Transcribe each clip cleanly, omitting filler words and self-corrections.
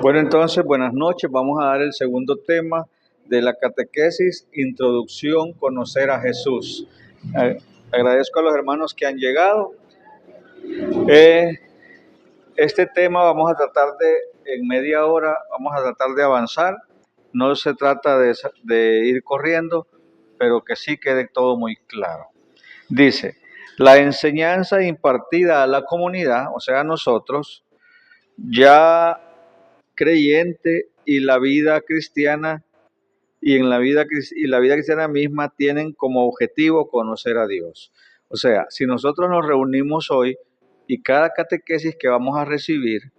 Bueno, entonces, buenas noches. Vamos a dar el segundo tema de la catequesis, Introducción, Conocer a Jesús. Agradezco a los hermanos que han llegado. Este tema vamos a tratar en media hora, vamos a tratar de avanzar. No se trata de ir corriendo, pero que sí quede todo muy claro. Dice, la enseñanza impartida a la comunidad, o sea, a nosotros, ya creyente, y la vida cristiana y la vida cristiana misma tienen como objetivo conocer a Dios. O sea, si nosotros nos reunimos hoy y cada catequesis que vamos a recibir,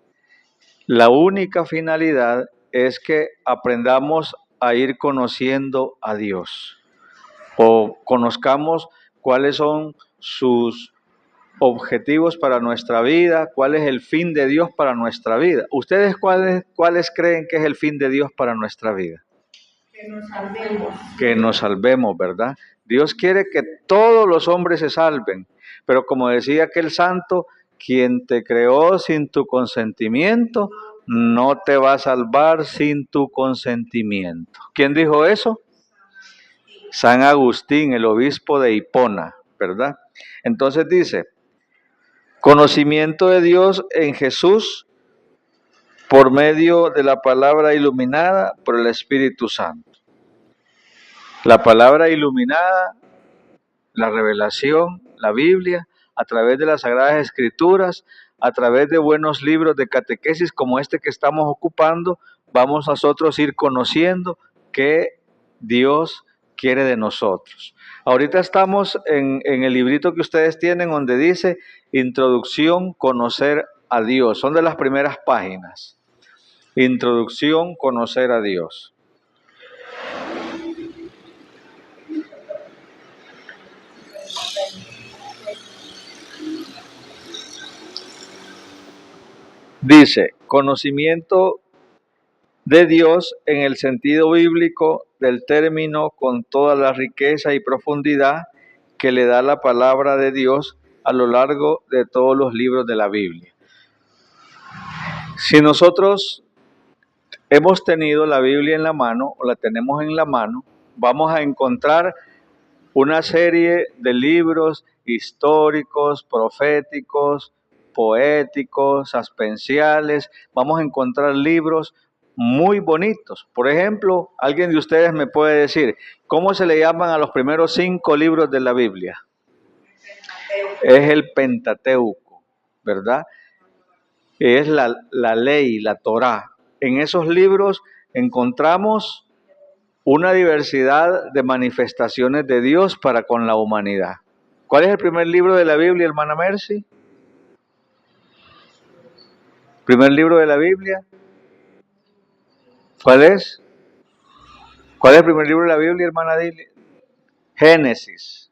la única finalidad es que aprendamos a ir conociendo a Dios o conozcamos cuáles son sus objetivos para nuestra vida, cuál es el fin de Dios para nuestra vida. ¿Ustedes cuáles creen que es el fin de Dios para nuestra vida? Que nos salvemos. Que nos salvemos, ¿verdad? Dios quiere que todos los hombres se salven, pero como decía aquel santo, quien te creó sin tu consentimiento, no te va a salvar sin tu consentimiento. ¿Quién dijo eso? San Agustín, el obispo de Hipona, ¿verdad? Entonces dice, conocimiento de Dios en Jesús por medio de la palabra iluminada por el Espíritu Santo. La palabra iluminada, la revelación, la Biblia, a través de las Sagradas Escrituras, a través de buenos libros de catequesis como este que estamos ocupando, vamos nosotros a ir conociendo qué Dios quiere de nosotros. Ahorita estamos en el librito que ustedes tienen donde dice Introducción, Conocer a Dios. Son de las primeras páginas. Introducción, Conocer a Dios. Dice, conocimiento de Dios en el sentido bíblico del término con toda la riqueza y profundidad que le da la palabra de Dios a lo largo de todos los libros de la Biblia. Si nosotros hemos tenido la Biblia en la mano o la tenemos en la mano, vamos a encontrar una serie de libros históricos, proféticos, poéticos, aspensiales. Vamos a encontrar libros muy bonitos. Por ejemplo, alguien de ustedes me puede decir, ¿cómo se le llaman a los primeros 5 libros de la Biblia? Es el Pentateuco, ¿verdad? Es la ley, la Torá. En esos libros encontramos una diversidad de manifestaciones de Dios para con la humanidad. ¿Cuál es el primer libro de la Biblia, hermana Mercy? ¿Primer libro de la Biblia? ¿Cuál es? ¿Cuál es el primer libro de la Biblia, hermana Dili? Génesis.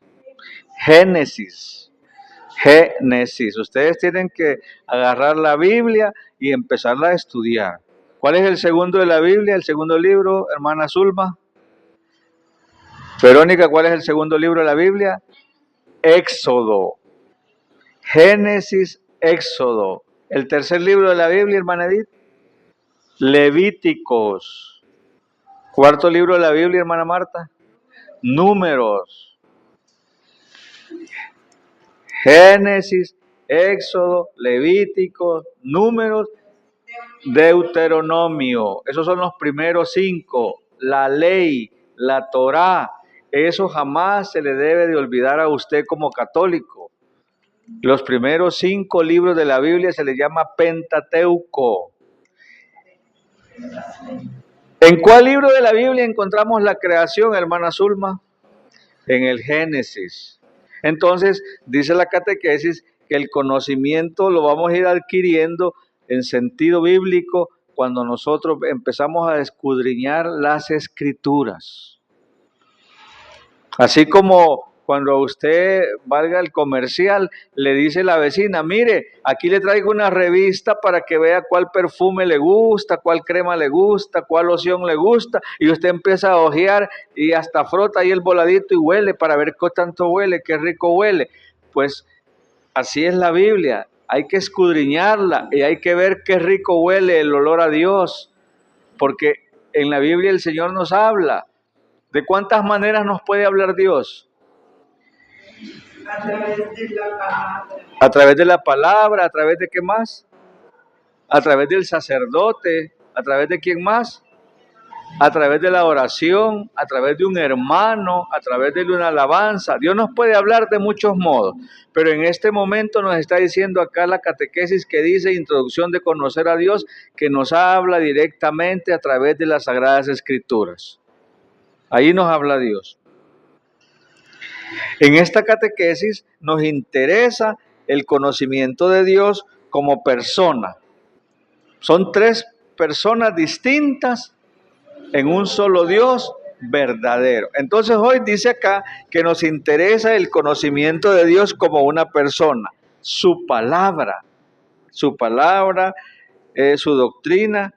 Génesis. Génesis. Ustedes tienen que agarrar la Biblia y empezarla a estudiar. ¿Cuál es el segundo de la Biblia? El segundo libro, hermana Zulma. Verónica, ¿cuál es el segundo libro de la Biblia? Éxodo. Génesis, Éxodo. El tercer libro de la Biblia, hermana Edith. Levíticos. Cuarto libro de la Biblia, hermana Marta. Números. Génesis, Éxodo, Levíticos, Números, Deuteronomio. Esos son los primeros 5. La ley, la Torá. Eso jamás se le debe de olvidar a usted como católico. Los primeros 5 libros de la Biblia se les llama Pentateuco. ¿En cuál libro de la Biblia encontramos la creación, hermana Zulma? En el Génesis. Entonces, dice la catequesis que el conocimiento lo vamos a ir adquiriendo en sentido bíblico cuando nosotros empezamos a escudriñar las Escrituras. Así como cuando a usted, valga el comercial, le dice la vecina, mire, aquí le traigo una revista para que vea cuál perfume le gusta, cuál crema le gusta, cuál loción le gusta, y usted empieza a ojear y hasta frota ahí el voladito y huele para ver qué tanto huele, qué rico huele. Pues así es la Biblia. hay que escudriñarla y hay que ver qué rico huele el olor a Dios, porque en la Biblia el Señor nos habla. ¿De cuántas maneras nos puede hablar Dios? A través de la palabra. A través de la palabra, a través de qué más? A través del sacerdote, a través de quién más? A través de la oración, a través de un hermano, a través de una alabanza. Dios nos puede hablar de muchos modos, pero en este momento nos está diciendo acá la catequesis que dice Introducción de conocer a Dios, que nos habla directamente a través de las Sagradas Escrituras. Ahí nos habla Dios. En esta catequesis nos interesa el conocimiento de Dios como persona. Son tres personas distintas en un solo Dios verdadero. Entonces hoy dice acá que nos interesa el conocimiento de Dios como una persona, su palabra, su doctrina,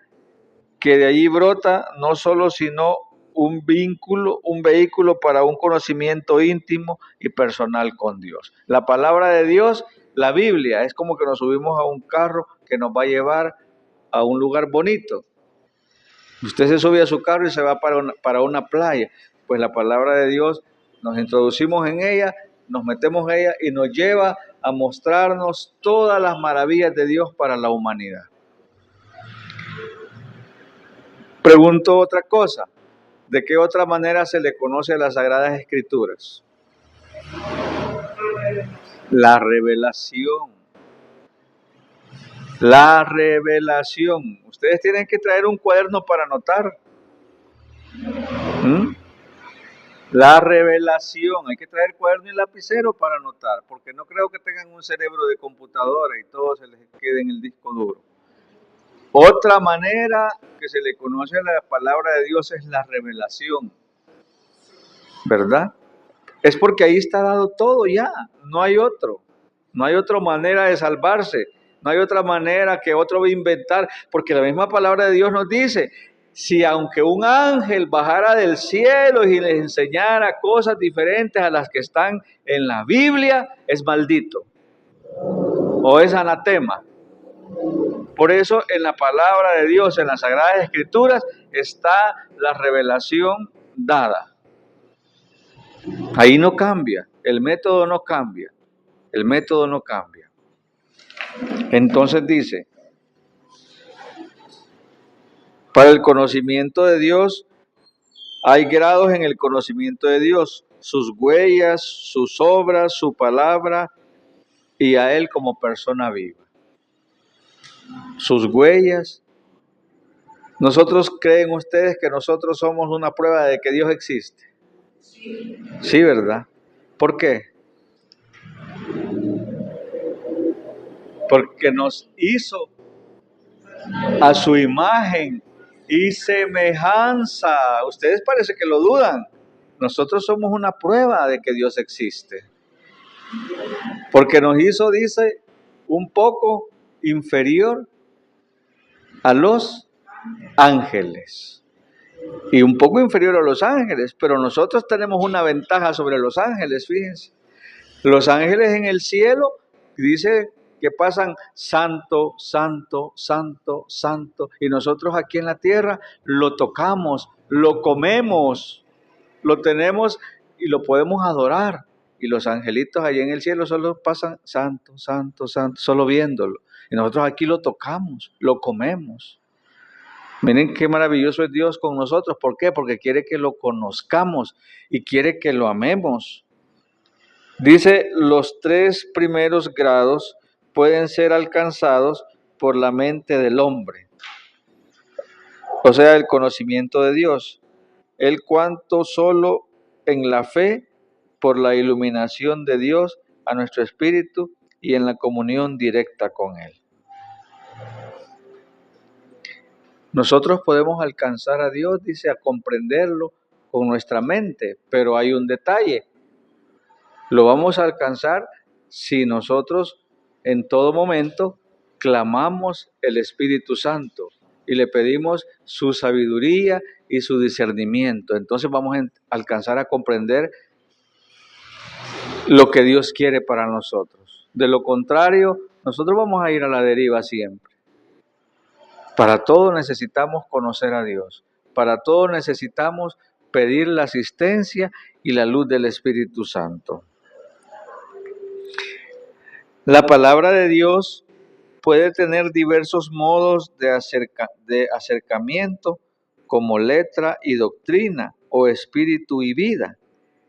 que de allí brota no solo sino un vehículo para un conocimiento íntimo y personal con Dios. La palabra de Dios, la Biblia, es como que nos subimos a un carro que nos va a llevar a un lugar bonito. Usted se sube a su carro y se va para una playa. Pues la palabra de Dios, nos introducimos en ella, nos metemos en ella y nos lleva a mostrarnos todas las maravillas de Dios para la humanidad. Pregunto otra cosa. ¿De qué otra manera se le conoce a las Sagradas Escrituras? La revelación. La revelación. Ustedes tienen que traer un cuaderno para anotar. La revelación. Hay que traer cuaderno y lapicero para anotar, porque no creo que tengan un cerebro de computadora y todo se les quede en el disco duro. Otra manera que se le conoce a la palabra de Dios es la revelación. ¿Verdad? Es porque ahí está dado todo ya. No hay otro. No hay otra manera de salvarse. No hay otra manera que otro va a inventar, porque la misma palabra de Dios nos dice, si aunque un ángel bajara del cielo y les enseñara cosas diferentes a las que están en la Biblia, es maldito o es anatema. Por eso en la palabra de Dios, en las Sagradas Escrituras, está la revelación dada. Ahí no cambia, el método no cambia, el método no cambia. Entonces dice, para el conocimiento de Dios hay grados en el conocimiento de Dios, sus huellas, sus obras, su palabra y a Él como persona viva. Sus huellas. ¿Creen ustedes que nosotros somos una prueba de que Dios existe? Sí, ¿verdad? ¿Por qué? Porque nos hizo a su imagen y semejanza. Ustedes parece que lo dudan. Nosotros somos una prueba de que Dios existe. Porque nos hizo, dice, un poco inferior a los ángeles. Y un poco inferior a los ángeles. Pero nosotros tenemos una ventaja sobre los ángeles, fíjense. Los ángeles en el cielo, dice que pasan santo, santo, santo, santo. Y nosotros aquí en la tierra lo tocamos, lo comemos, lo tenemos y lo podemos adorar. Y los angelitos allá en el cielo solo pasan santo, santo, santo, solo viéndolo. Y nosotros aquí lo tocamos, lo comemos. Miren qué maravilloso es Dios con nosotros. ¿Por qué? Porque quiere que lo conozcamos y quiere que lo amemos. Dice, los 3 primeros grados pueden ser alcanzados por la mente del hombre. O sea, el conocimiento de Dios. El cuanto solo en la fe, por la iluminación de Dios a nuestro espíritu y en la comunión directa con Él. Nosotros podemos alcanzar a Dios, dice, a comprenderlo con nuestra mente, pero hay un detalle. Lo vamos a alcanzar si nosotros en todo momento clamamos el Espíritu Santo y le pedimos su sabiduría y su discernimiento. Entonces vamos a alcanzar a comprender lo que Dios quiere para nosotros. De lo contrario, nosotros vamos a ir a la deriva siempre. Para todo necesitamos conocer a Dios. Para todo necesitamos pedir la asistencia y la luz del Espíritu Santo. La palabra de Dios puede tener diversos modos de acercamiento, como letra y doctrina, o espíritu y vida.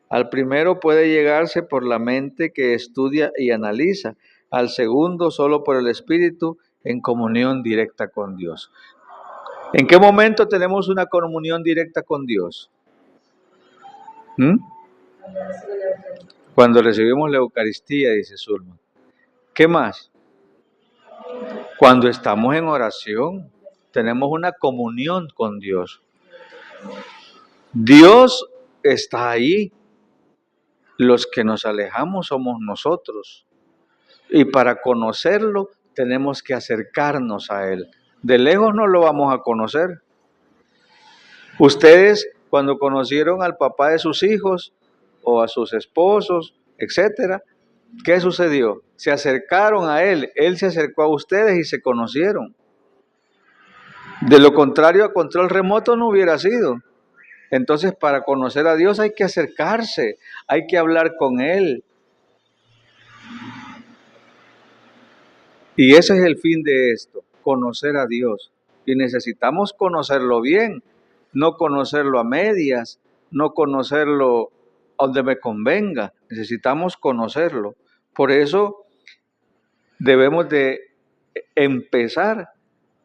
Al primero puede llegarse por la mente que estudia y analiza, al segundo solo por el espíritu en comunión directa con Dios. ¿En qué momento tenemos una comunión directa con Dios? Cuando recibimos la Eucaristía, dice Zulma. ¿Qué más? Cuando estamos en oración, tenemos una comunión con Dios. Dios está ahí. Los que nos alejamos somos nosotros. Y para conocerlo, tenemos que acercarnos a Él. De lejos no lo vamos a conocer. Ustedes, cuando conocieron al papá de sus hijos, o a sus esposos, etcétera, ¿qué sucedió? Se acercaron a Él se acercó a ustedes y se conocieron. De lo contrario, a control remoto no hubiera sido. Entonces, para conocer a Dios hay que acercarse, hay que hablar con Él. Y ese es el fin de esto, conocer a Dios. Y necesitamos conocerlo bien, no conocerlo a medias, no conocerlo donde me convenga. Necesitamos conocerlo. Por eso debemos de empezar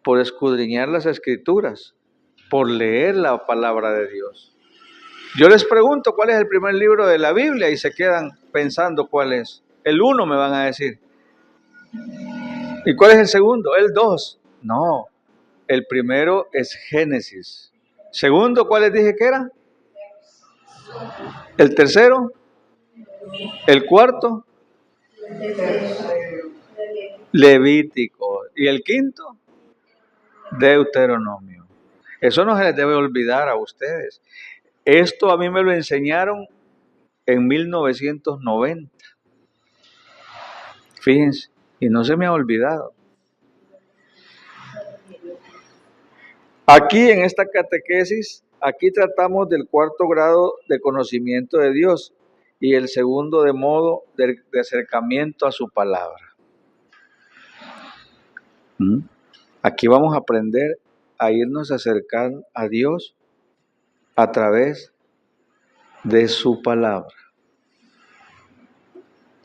por escudriñar las Escrituras, por leer la palabra de Dios. Yo les pregunto cuál es el primer libro de la Biblia y se quedan pensando cuál es. El 1 me van a decir. ¿Y cuál es el segundo? El 2. No, el primero es Génesis. Segundo, ¿cuál les dije que era? El tercero. El cuarto. Levítico. Y el quinto, Deuteronomio. Eso no se les debe olvidar a ustedes. Esto a mí me lo enseñaron en 1990. Fíjense, y no se me ha olvidado. Aquí en esta catequesis, aquí tratamos del 4º grado de conocimiento de Dios y el segundo de modo de acercamiento a su palabra. Aquí vamos a aprender a irnos a acercar a Dios a través de su palabra.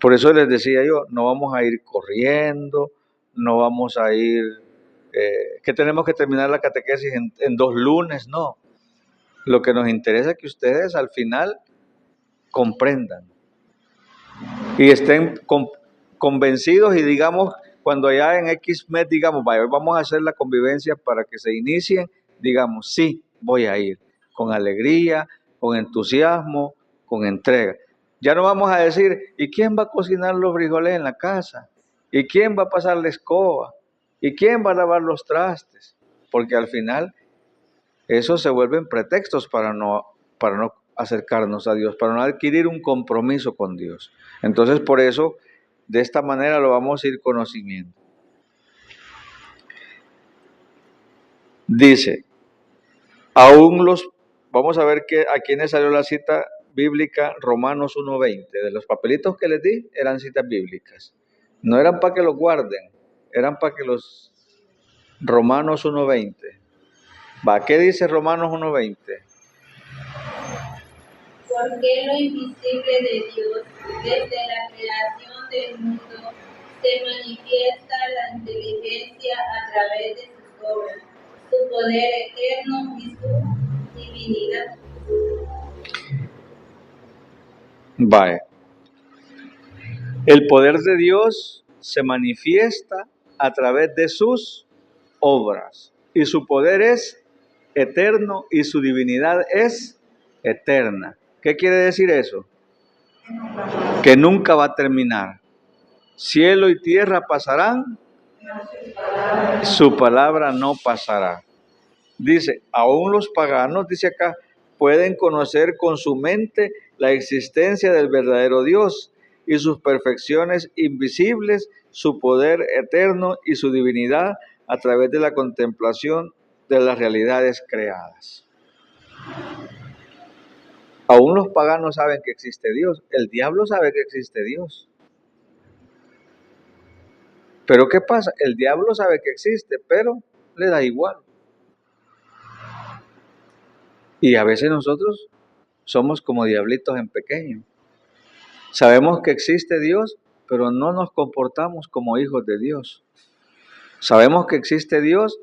Por eso les decía yo, no vamos a ir corriendo, no vamos a ir, que tenemos que terminar la catequesis en 2 lunes, no. Lo que nos interesa es que ustedes al final comprendan y estén convencidos y digamos, cuando allá en X mes digamos, vaya, hoy vamos a hacer la convivencia para que se inicien, digamos, sí, voy a ir, con alegría, con entusiasmo, con entrega. Ya no vamos a decir, ¿y quién va a cocinar los frijoles en la casa? ¿Y quién va a pasar la escoba? ¿Y quién va a lavar los trastes? Porque al final, eso se vuelven pretextos para no acercarnos a Dios, para no adquirir un compromiso con Dios. Entonces, por eso, de esta manera lo vamos a ir conociendo. Dice, vamos a ver a quiénes salió la cita bíblica, Romanos 1:20. De los papelitos que les di, eran citas bíblicas. No eran para que los guarden, eran para que los... Romanos 1:20. ¿Qué dice Romanos 1:20? Porque lo invisible de Dios, desde la creación del mundo, se manifiesta la inteligencia a través de sus obras, su poder eterno y su divinidad. El poder de Dios se manifiesta a través de sus obras, y su poder es eterno y su divinidad es eterna. ¿Qué quiere decir eso? Que nunca va a terminar. Cielo y tierra pasarán, su palabra no pasará. Dice, aún los paganos, dice acá, pueden conocer con su mente la existencia del verdadero Dios, y sus perfecciones invisibles, su poder eterno y su divinidad a través de la contemplación de las realidades creadas. Aún los paganos saben que existe Dios. El diablo sabe que existe Dios. Pero ¿qué pasa? El diablo sabe que existe, pero le da igual. Y a veces nosotros somos como diablitos en pequeño. Sabemos que existe Dios, pero no nos comportamos como hijos de Dios. Sabemos que existe Dios,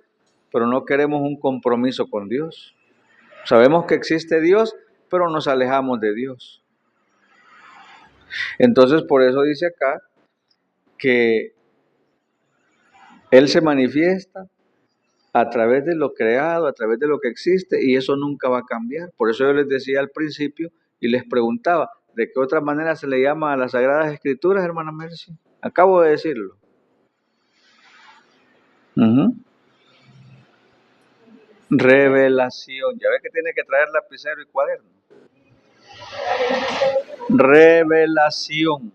pero no queremos un compromiso con Dios. Sabemos que existe Dios, pero nos alejamos de Dios. Entonces, por eso dice acá que Él se manifiesta a través de lo creado, a través de lo que existe, y eso nunca va a cambiar. Por eso yo les decía al principio y les preguntaba, ¿de qué otra manera se le llama a las Sagradas Escrituras, hermana Mercy? Acabo de decirlo. Revelación. Ya ve que tiene que traer lapicero y cuaderno. Revelación.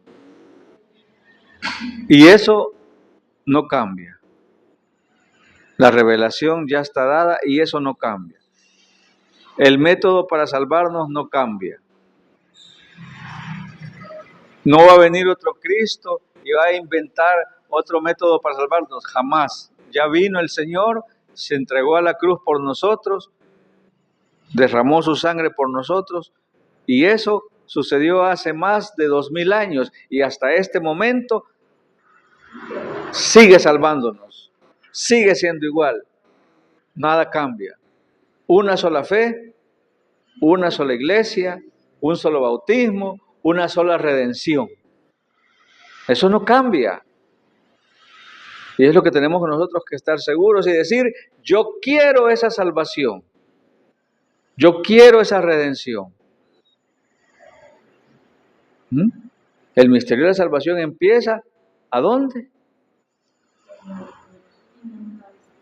Y eso no cambia. La revelación ya está dada y eso no cambia. El método para salvarnos no cambia. No va a venir otro Cristo y va a inventar otro método para salvarnos. Jamás. Ya vino el Señor, se entregó a la cruz por nosotros, derramó su sangre por nosotros, y eso sucedió hace más de 2000 años y hasta este momento sigue salvándonos, sigue siendo igual, nada cambia. Una sola fe, una sola iglesia, un solo bautismo, una sola redención. Eso no cambia. Y es lo que tenemos nosotros que estar seguros y decir, yo quiero esa salvación, yo quiero esa redención. El misterio de la salvación empieza, ¿a dónde?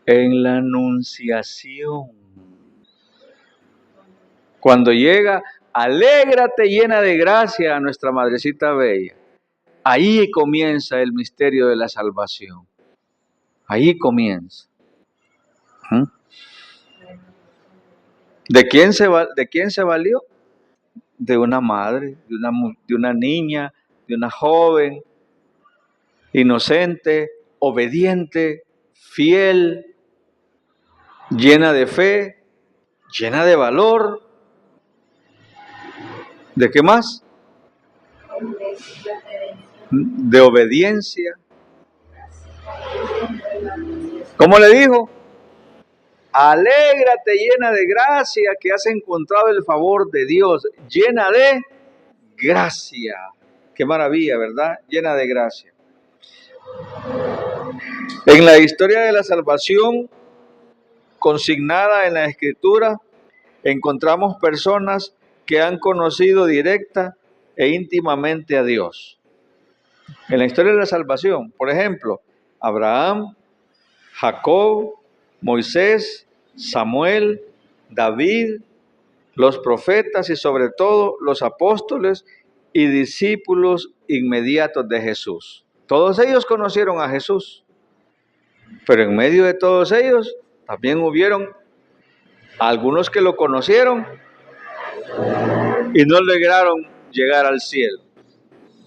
En la anunciación. Cuando llega, alégrate llena de gracia a nuestra Madrecita Bella. Ahí comienza el misterio de la salvación. Ahí comienza. ¿De quién se valió? De una madre, de una niña, de una joven, inocente, obediente, fiel, llena de fe, llena de valor. ¿De qué más? De obediencia. ¿Cómo le dijo? Alégrate llena de gracia que has encontrado el favor de Dios, llena de gracia. Qué maravilla, ¿verdad? Llena de gracia. En la historia de la salvación consignada en la Escritura, encontramos personas que han conocido directa e íntimamente a Dios. En la historia de la salvación, por ejemplo, Abraham, Jacob, Moisés, Samuel, David, los profetas y sobre todo los apóstoles y discípulos inmediatos de Jesús. Todos ellos conocieron a Jesús, pero en medio de todos ellos también hubieron algunos que lo conocieron y no lograron llegar al cielo,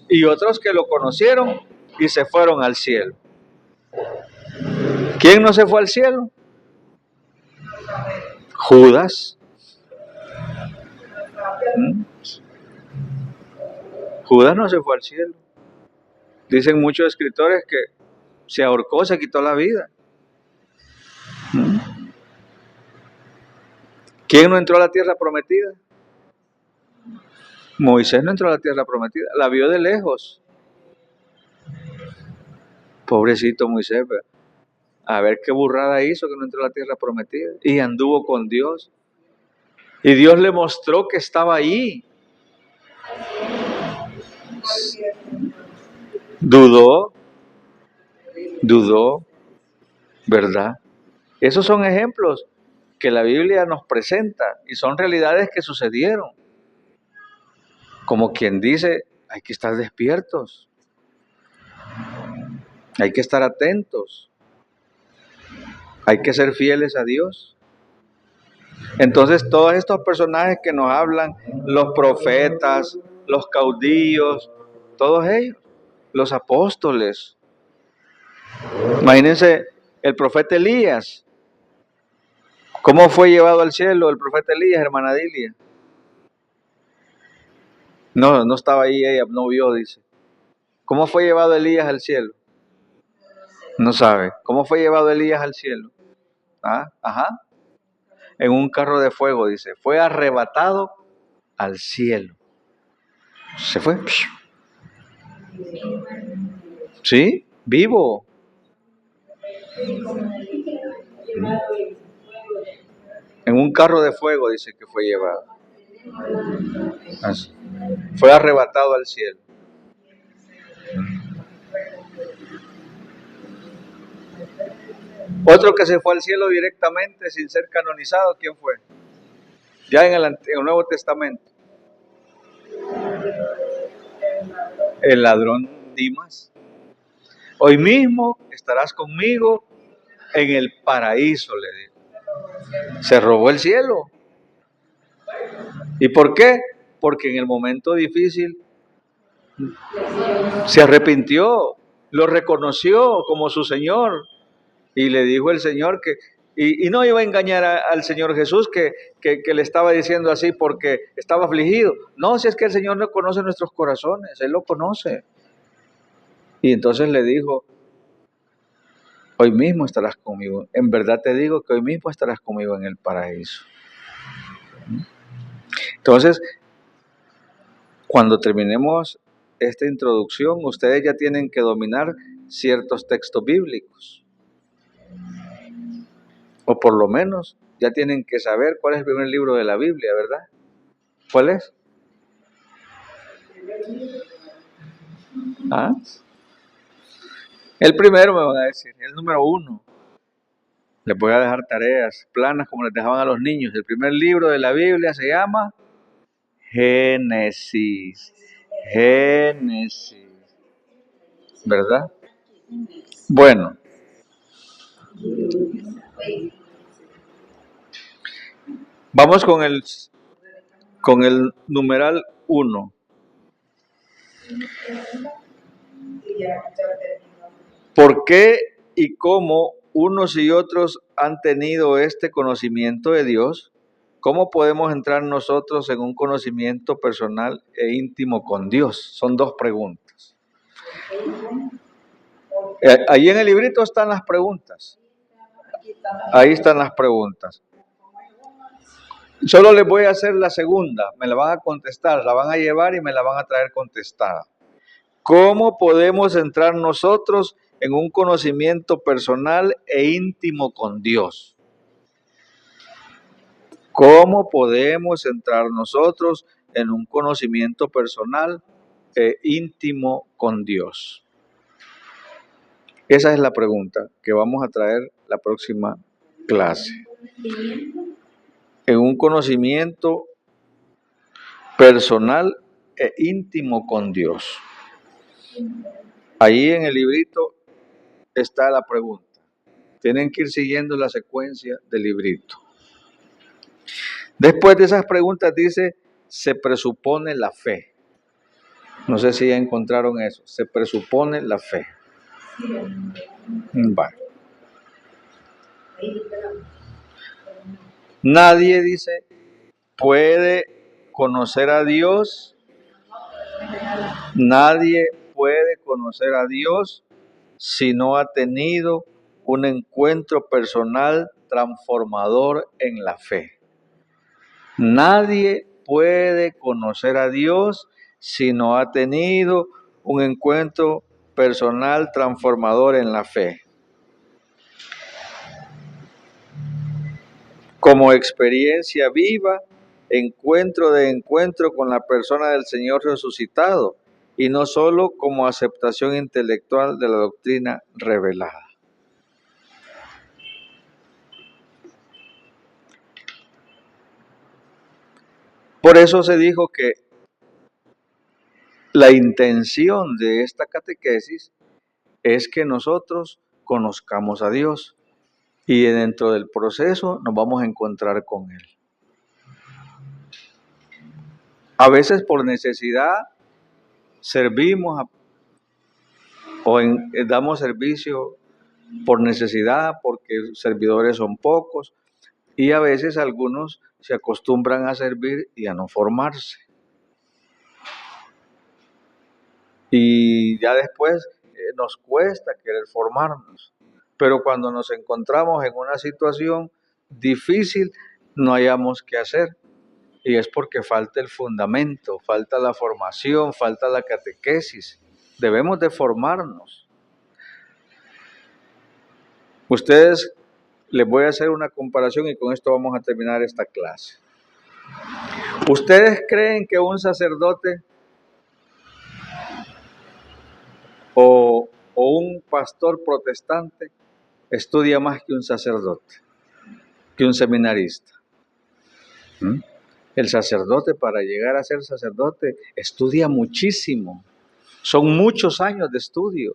y otros que lo conocieron y se fueron al cielo. ¿Quién no se fue al cielo? Judas. Judas no se fue al cielo. Dicen muchos escritores que se ahorcó, se quitó la vida. ¿Quién no entró a la tierra prometida? Moisés no entró a la tierra prometida, la vio de lejos. Pobrecito Moisés, a ver qué burrada hizo que no entró a la tierra prometida. Y anduvo con Dios. Y Dios le mostró que estaba ahí. Dudó, ¿verdad? Esos son ejemplos que la Biblia nos presenta y son realidades que sucedieron. Como quien dice, hay que estar despiertos, hay que estar atentos, hay que ser fieles a Dios. Entonces todos estos personajes que nos hablan, los profetas, los caudillos, todos ellos, los apóstoles. Imagínense el profeta Elías. ¿Cómo fue llevado al cielo el profeta Elías, hermana Dilia? No estaba ahí ella, no vio, dice. ¿Cómo fue llevado Elías al cielo? No sabe. ¿Cómo fue llevado Elías al cielo? ¿Ah? Ajá. En un carro de fuego, dice. Fue arrebatado al cielo. Se fue. ¿Sí? Vivo. En un carro de fuego, dice que fue llevado. Así. Fue arrebatado al cielo. Otro que se fue al cielo directamente sin ser canonizado, ¿quién fue? Ya en el Nuevo Testamento. El ladrón Dimas. Hoy mismo estarás conmigo en el paraíso, le dijo. Se robó el cielo. ¿Y por qué? Porque en el momento difícil se arrepintió, lo reconoció como su Señor y le dijo el Señor que, y no iba a engañar al Señor Jesús que le estaba diciendo así porque estaba afligido. No, si es que el Señor no conoce nuestros corazones, Él lo conoce. Y entonces le dijo, hoy mismo estarás conmigo. En verdad te digo que hoy mismo estarás conmigo en el paraíso. Entonces, cuando terminemos esta introducción, ustedes ya tienen que dominar ciertos textos bíblicos. O por lo menos ya tienen que saber cuál es el primer libro de la Biblia, ¿verdad? ¿Cuál es? ¿Ah? El primero me van a decir, el número 1. Les voy a dejar tareas planas como les dejaban a los niños. El primer libro de la Biblia se llama Génesis. Génesis. ¿Verdad? Bueno. Vamos con el numeral 1. ¿Por qué y cómo unos y otros han tenido este conocimiento de Dios? ¿Cómo podemos entrar nosotros en un conocimiento personal e íntimo con Dios? Son 2 preguntas. Ahí en el librito están las preguntas. Ahí están las preguntas. Solo les voy a hacer la segunda. Me la van a contestar, la van a llevar y me la van a traer contestada. ¿Cómo podemos entrar nosotros en un conocimiento personal e íntimo con Dios? ¿Cómo podemos entrar nosotros en un conocimiento personal e íntimo con Dios? Esa es la pregunta que vamos a traer la próxima clase. En un conocimiento personal e íntimo con Dios. Ahí en el librito está la pregunta. Tienen que ir siguiendo la secuencia del librito. Después de esas preguntas dice, se presupone la fe. No sé si ya encontraron eso. Se presupone la fe. Vale. Nadie, dice, puede conocer a Dios. Nadie puede conocer a Dios si no ha tenido un encuentro personal transformador en la fe. Nadie puede conocer a Dios si no ha tenido un encuentro personal transformador en la fe. Como experiencia viva, encuentro con la persona del Señor resucitado, y no solo como aceptación intelectual de la doctrina revelada. Por eso se dijo que la intención de esta catequesis es que nosotros conozcamos a Dios y dentro del proceso nos vamos a encontrar con Él. A veces por necesidad servimos damos servicio por necesidad, porque servidores son pocos, y a veces algunos se acostumbran a servir y a no formarse. Y ya después nos cuesta querer formarnos, pero cuando nos encontramos en una situación difícil, no hayamos qué hacer. Y es porque falta el fundamento, falta la formación, falta la catequesis. Debemos de formarnos. Ustedes, les voy a hacer una comparación y con esto vamos a terminar esta clase. ¿Ustedes creen que un sacerdote o un pastor protestante estudia más que un sacerdote, que un seminarista? El sacerdote, para llegar a ser sacerdote, estudia muchísimo. Son muchos años de estudio,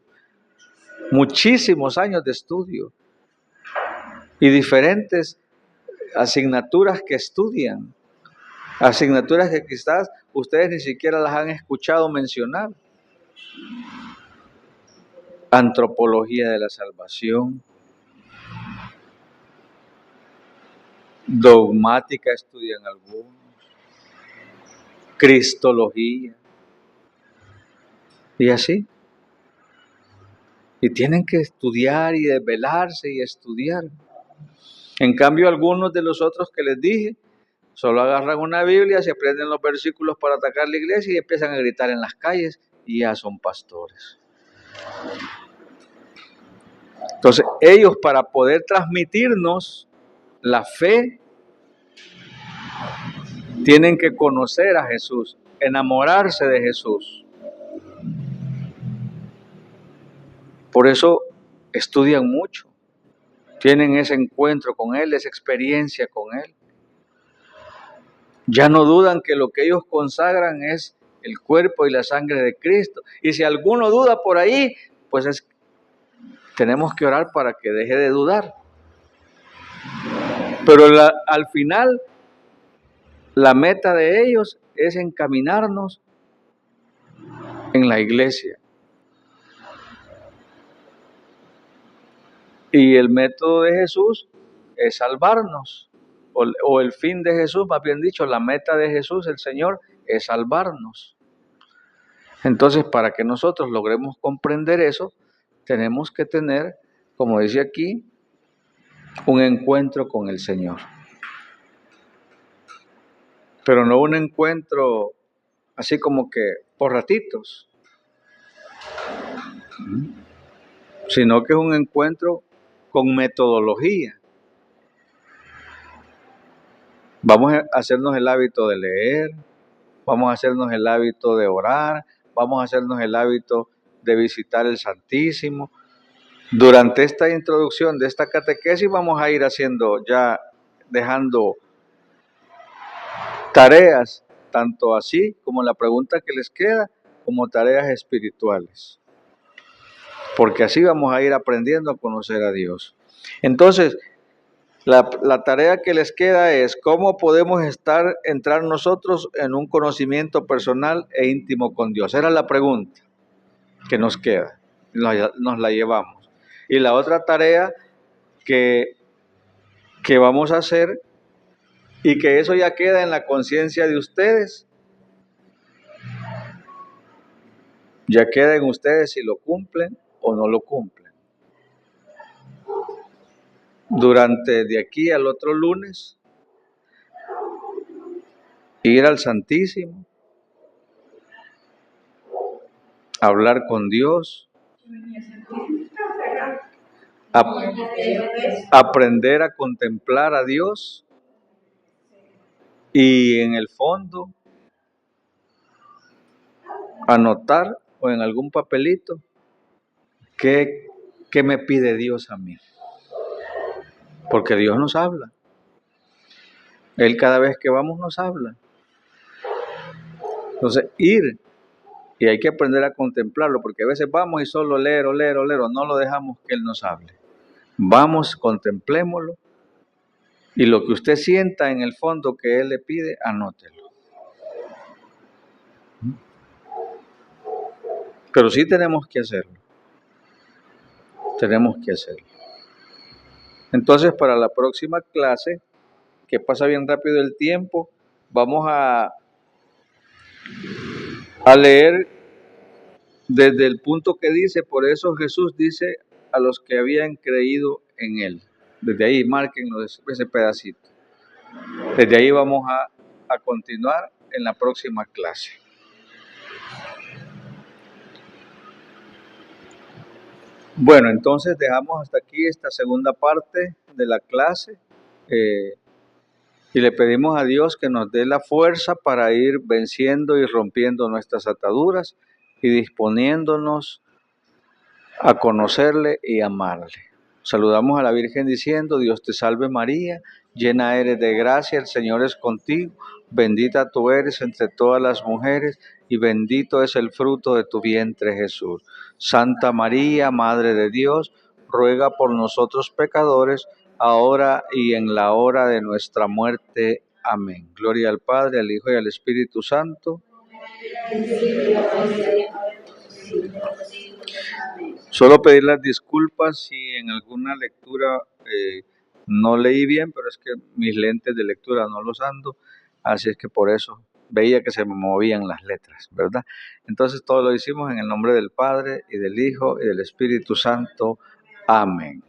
muchísimos años de estudio y diferentes asignaturas que estudian, asignaturas que quizás ustedes ni siquiera las han escuchado mencionar. Antropología de la salvación, dogmática estudian algunos, cristología, y así. Y tienen que estudiar y desvelarse y estudiar. En cambio, algunos de los otros que les dije, solo agarran una Biblia, se aprenden los versículos para atacar la iglesia y empiezan a gritar en las calles y ya son pastores. Entonces, ellos, para poder transmitirnos la fe, tienen que conocer a Jesús, enamorarse de Jesús. Por eso estudian mucho, tienen ese encuentro con Él, esa experiencia con Él. Ya no dudan que lo que ellos consagran es el cuerpo y la sangre de Cristo. Y si alguno duda por ahí, pues tenemos que orar para que deje de dudar. Pero al final, la meta de ellos es encaminarnos en la iglesia. Y el método de Jesús es salvarnos. O el fin de Jesús, más bien dicho, la meta de Jesús, el Señor, es salvarnos. Entonces, para que nosotros logremos comprender eso, tenemos que tener, como dice aquí, un encuentro con el Señor. Pero no un encuentro así como que por ratitos, sino que es un encuentro con metodología. Vamos a hacernos el hábito de leer, vamos a hacernos el hábito de orar, vamos a hacernos el hábito de visitar el Santísimo. Durante esta introducción de esta catequesis vamos a ir haciendo, ya dejando tareas, tanto así como la pregunta que les queda, como tareas espirituales. Porque así vamos a ir aprendiendo a conocer a Dios. Entonces, la tarea que les queda es cómo podemos entrar nosotros en un conocimiento personal e íntimo con Dios. Esa es la pregunta que nos queda, nos la llevamos. Y la otra tarea que vamos a hacer, y que eso ya queda en la conciencia de ustedes, ya queda en ustedes si lo cumplen o no lo cumplen. Durante de aquí al otro lunes, ir al Santísimo, hablar con Dios, aprender a contemplar a Dios y en el fondo anotar o en algún papelito qué me pide Dios a mí. Porque Dios nos habla. Él cada vez que vamos nos habla. Entonces, ir Y hay que aprender a contemplarlo, porque a veces vamos y solo lero, no lo dejamos que Él nos hable. Vamos, contemplémoslo, y lo que usted sienta en el fondo que Él le pide, anótelo. Pero sí tenemos que hacerlo. Tenemos que hacerlo. Entonces, para la próxima clase, que pasa bien rápido el tiempo, vamos a leer desde el punto que dice, por eso Jesús dice a los que habían creído en Él. Desde ahí, márquenlo ese pedacito. Desde ahí vamos a continuar en la próxima clase. Bueno, entonces dejamos hasta aquí esta segunda parte de la clase y le pedimos a Dios que nos dé la fuerza para ir venciendo y rompiendo nuestras ataduras y disponiéndonos a conocerle y amarle. Saludamos a la Virgen diciendo, Dios te salve María, llena eres de gracia, el Señor es contigo, bendita tú eres entre todas las mujeres y bendito es el fruto de tu vientre Jesús. Santa María, Madre de Dios, ruega por nosotros pecadores, ahora y en la hora de nuestra muerte. Amén. Gloria al Padre, al Hijo y al Espíritu Santo. Solo pedir las disculpas si en alguna lectura no leí bien, pero es que mis lentes de lectura no los ando, así es que por eso veía que se me movían las letras, ¿verdad? Entonces todo lo hicimos en el nombre del Padre y del Hijo y del Espíritu Santo. Amén.